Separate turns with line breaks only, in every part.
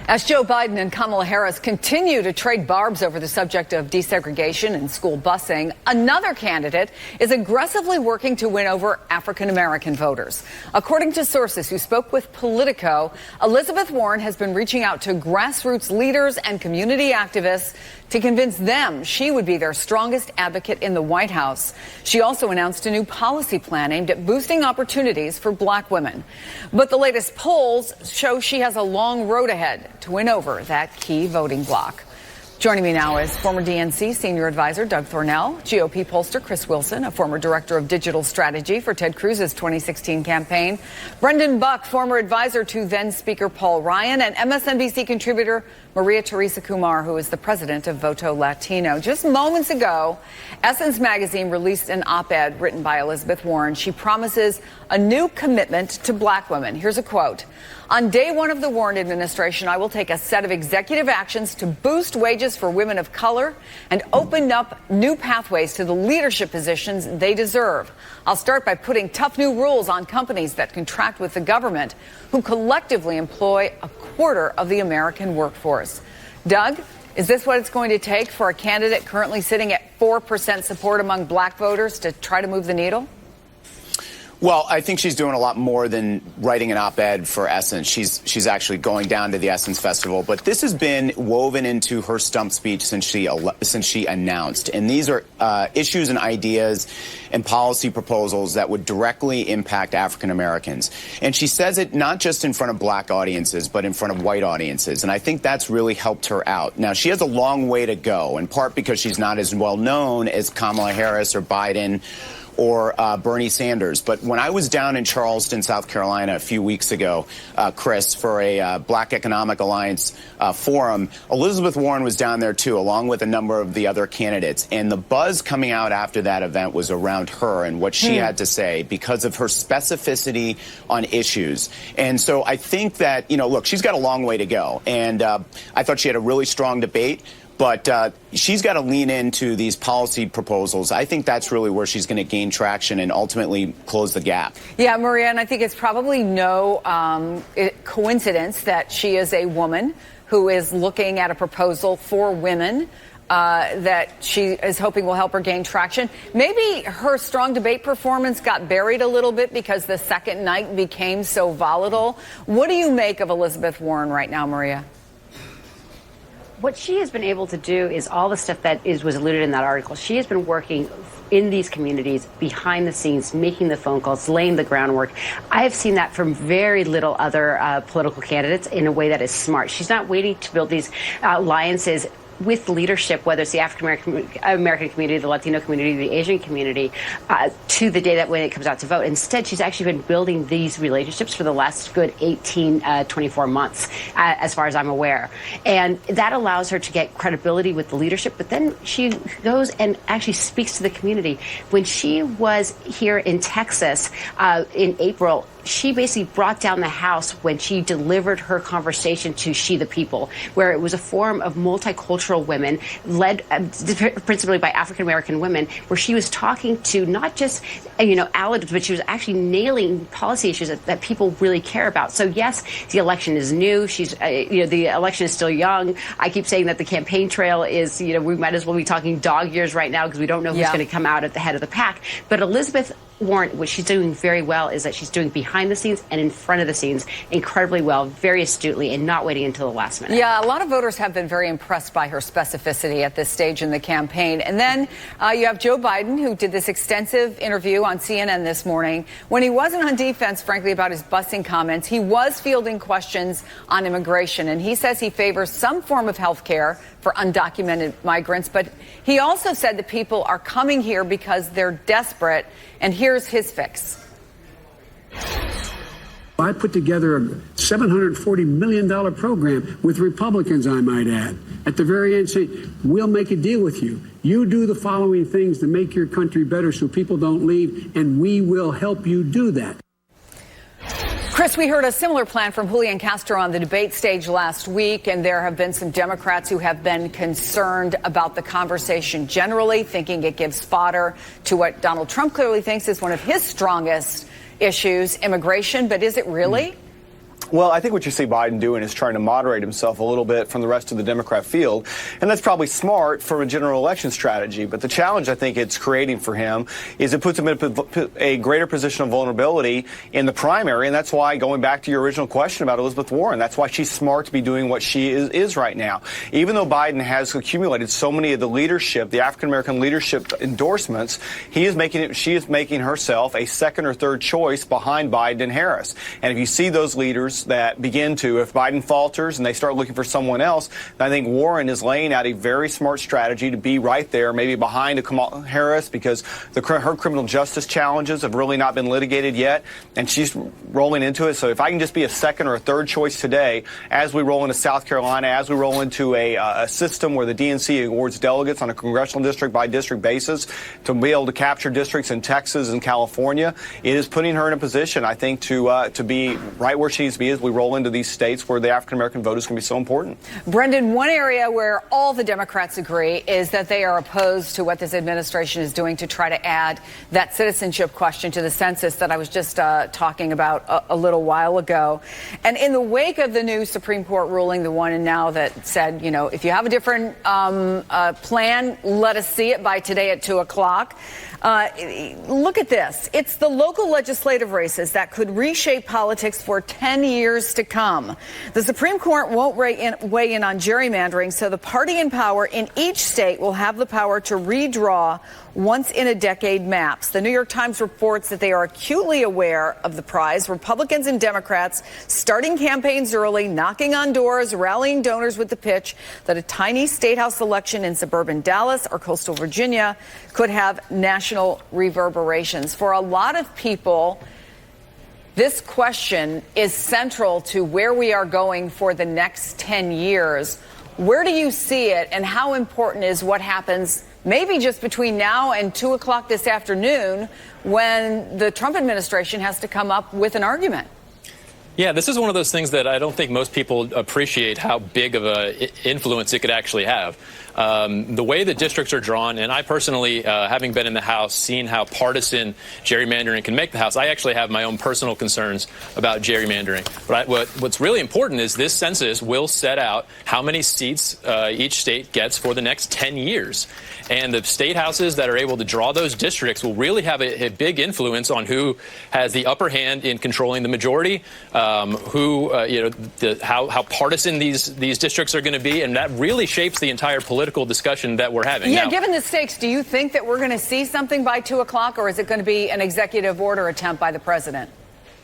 As Joe Biden and Kamala Harris continue to trade barbs over the subject of desegregation and school busing, another candidate is aggressively working to win over African-American voters. According to sources who spoke with Politico, Elizabeth Warren has been reaching out to grassroots leaders and community activists to convince them she would be their strongest advocate in the White House. She also announced a new policy plan aimed at boosting opportunities for black women. But the latest polls show she has a long road ahead to win over that key voting bloc. Joining me now is former DNC senior advisor Doug Thornell, GOP pollster Chris Wilson, a former director of digital strategy for Ted Cruz's 2016 campaign, Brendan Buck, former advisor to then Speaker Paul Ryan, and MSNBC contributor Maria Teresa Kumar, who is the president of Voto Latino. Just moments ago, Essence magazine released an op-ed written by Elizabeth Warren. She promises a new commitment to black women. Here's a quote. On day one of the Warren administration, I will take a set of executive actions to boost wages for women of color and open up new pathways to the leadership positions they deserve. I'll start by putting tough new rules on companies that contract with the government, who collectively employ a quarter of the American workforce. Doug, is this what it's going to take for a candidate currently sitting at 4% support among black voters to try to move the needle?
Well, I think she's doing a lot more than writing an op-ed for Essence. She's actually going down to the Essence Festival. But this has been woven into her stump speech since she announced. And these are issues and ideas and policy proposals that would directly impact African Americans. And she says it not just in front of black audiences, but in front of white audiences. And I think that's really helped her out. Now, she has a long way to go, in part because she's not as well known as Kamala Harris or Biden or Bernie Sanders. But when I was down in Charleston, South Carolina a few weeks ago, Chris, for a Black Economic Alliance forum, Elizabeth Warren was down there too, along with a number of the other candidates. And the buzz coming out after that event was around her and what she had to say because of her specificity on issues. And so I think that, look, she's got a long way to go. And I thought she had a really strong debate. But she's got to lean into these policy proposals. I think that's really where she's going to gain traction and ultimately close the gap. Yeah, Maria, and I think it's probably no coincidence that she is a woman who is looking at a proposal for women that she is hoping will help her gain traction. Maybe her strong debate performance got buried a little bit because the second night became so volatile. What do you make of Elizabeth Warren right now, Maria?
What she has been able to do is all the stuff that was alluded in that article. She has been working in these communities, behind the scenes, making the phone calls, laying the groundwork. I have seen that from very little other political candidates in a way that is smart. She's not waiting to build these alliances with leadership, whether it's the African-American community, the Latino community, the Asian community, to the day that when it comes out to vote. Instead, she's actually been building these relationships for the last good 24 months, as far as I'm aware. And that allows her to get credibility with the leadership, but then she goes and actually speaks to the community. When she was here in Texas in April, she basically brought down the house when she delivered her conversation to She the People, where it was a forum of multicultural women led principally by African-American women, where she was talking to not just, allies, but she was actually nailing policy issues that people really care about. So, yes, the election is new. The election is still young. I keep saying that the campaign trail is, we might as well be talking dog years right now because we don't know who's going to come out at the head of the pack. But Elizabeth Warren, what she's doing very well is that she's doing behind the scenes and in front of the scenes incredibly well, very astutely, and not waiting until the last minute. Yeah, a lot of voters have been very impressed by her specificity at this stage in the campaign. And then you have Joe Biden, who did this extensive interview on CNN this morning. When he wasn't on defense, frankly, about his busing comments, he was fielding questions on immigration. And he says he favors some form of health care for undocumented migrants. But he also said that people are coming here because they're desperate. And here's his fix.
I put together a $740 million program with Republicans, I might add. At the very end, say, we'll make a deal with you. You do the following things to make your country better so people don't leave, and we will help you do that.
Chris, we heard a similar plan from Julian Castro on the debate stage last week, and there have been some Democrats who have been concerned about the conversation generally, thinking it gives fodder to what Donald Trump clearly thinks is one of his strongest issues, immigration. But is it really?
Well, I think what you see Biden doing is trying to moderate himself a little bit from the rest of the Democrat field, and that's probably smart for a general election strategy. But the challenge I think it's creating for him is it puts him in a greater position of vulnerability in the primary, and that's why, going back to your original question about Elizabeth Warren, that's why she's smart to be doing what she is right now. Even though Biden has accumulated so many of the leadership, the African-American leadership endorsements, she is making herself a second or third choice behind Biden and Harris. And if you see those leaders that begin to, if Biden falters and they start looking for someone else, I think Warren is laying out a very smart strategy to be right there, maybe behind a Kamala Harris, because her criminal justice challenges have really not been litigated yet, and she's rolling into it. So if I can just be a second or a third choice today, as we roll into South Carolina, as we roll into a system where the DNC awards delegates on a congressional district by district basis to be able to capture districts in Texas and California, it is putting her in a position, I think, to be right where she needs to be as we roll into these states where the African-American vote is going to be so important.
Brendan, one area where all the Democrats agree is that they are opposed to what this administration is doing to try to add that citizenship question to the census that I was just talking about a little while ago. And in the wake of the new Supreme Court ruling, the one and now that said, you know, if you have a different plan, let us see it by today at 2 o'clock. Look at this. It's the local legislative races that could reshape politics for 10 years to come. The Supreme Court won't weigh in on gerrymandering, so the party in power in each state will have the power to redraw once-in-a-decade maps. The New York Times reports that they are acutely aware of the prize. Republicans and Democrats starting campaigns early, knocking on doors, rallying donors with the pitch that a tiny statehouse election in suburban Dallas or coastal Virginia could have national reverberations. For a lot of people, this question is central to where we are going for the next 10 years. Where do you see it, and how important is what happens maybe just between now and 2 o'clock this afternoon when the Trump administration has to come up with an argument?
Yeah, this is one of those things that I don't think most people appreciate how big of an influence it could actually have. The way the districts are drawn, and I personally, having been in the House, seen how partisan gerrymandering can make the House, I actually have my own personal concerns about gerrymandering. But what's really important is this census will set out how many seats each state gets for the next 10 years. And the state houses that are able to draw those districts will really have a big influence on who has the upper hand in controlling the majority, how partisan these districts are going to be, and that really shapes the entire political discussion that we're having.
Yeah,
now,
given the stakes, do you think that we're going to see something by 2 o'clock, or is it going to be an executive order attempt by the president?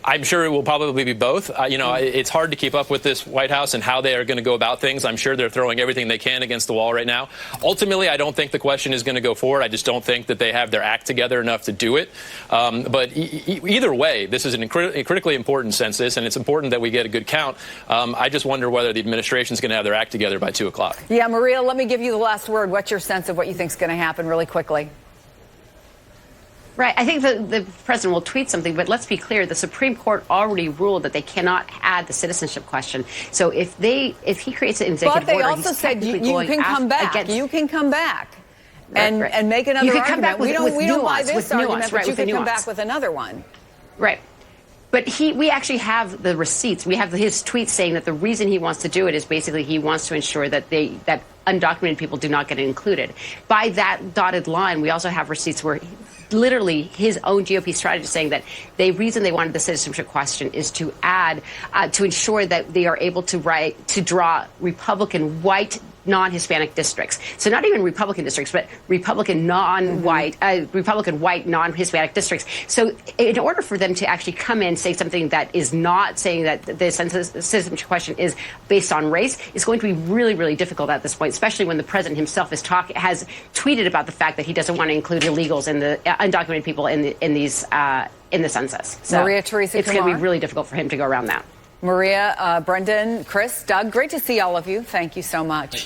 I'm sure it will probably be both. It's hard to keep up with this White House and how they are going to go about things. I'm sure they're throwing everything they can against the wall right now. Ultimately, I don't think the question is going to go forward. I just don't think that they have their act together enough to do it. But either way, this is a critically important census, and it's important that we get a good count. I just wonder whether the administration is going to have their act together by 2 o'clock.
Yeah, Maria, let me give you the last word. What's your sense of what you think is going to happen really quickly?
Right. I think the president will tweet something, but let's be clear. The Supreme Court already ruled that they cannot add the citizenship question. So if he creates an executive order,
but they also said you can come back. You can come back and make another argument. Come back we don't buy this argument, but you can come back with another one.
Right. But we actually have the receipts. We have his tweets saying that the reason he wants to do it is basically he wants to ensure that that undocumented people do not get included. By that dotted line, we also have receipts where literally his own GOP strategy saying that the reason they wanted the citizenship question is to add, to ensure that they are able to draw Republican white non-Hispanic districts. So not even Republican districts, but Republican non-white, Republican white non-Hispanic districts. So in order for them to actually come in and say something that is not saying that the citizenship question is based on race, it's going to be really, really difficult at this point, especially when the president himself has tweeted about the fact that he doesn't want to include illegals and the undocumented people in the census. So
Maria Teresa
it's going to be really difficult for him to go around that.
Maria, Brendan, Chris, Doug, great to see all of you. Thank you so much.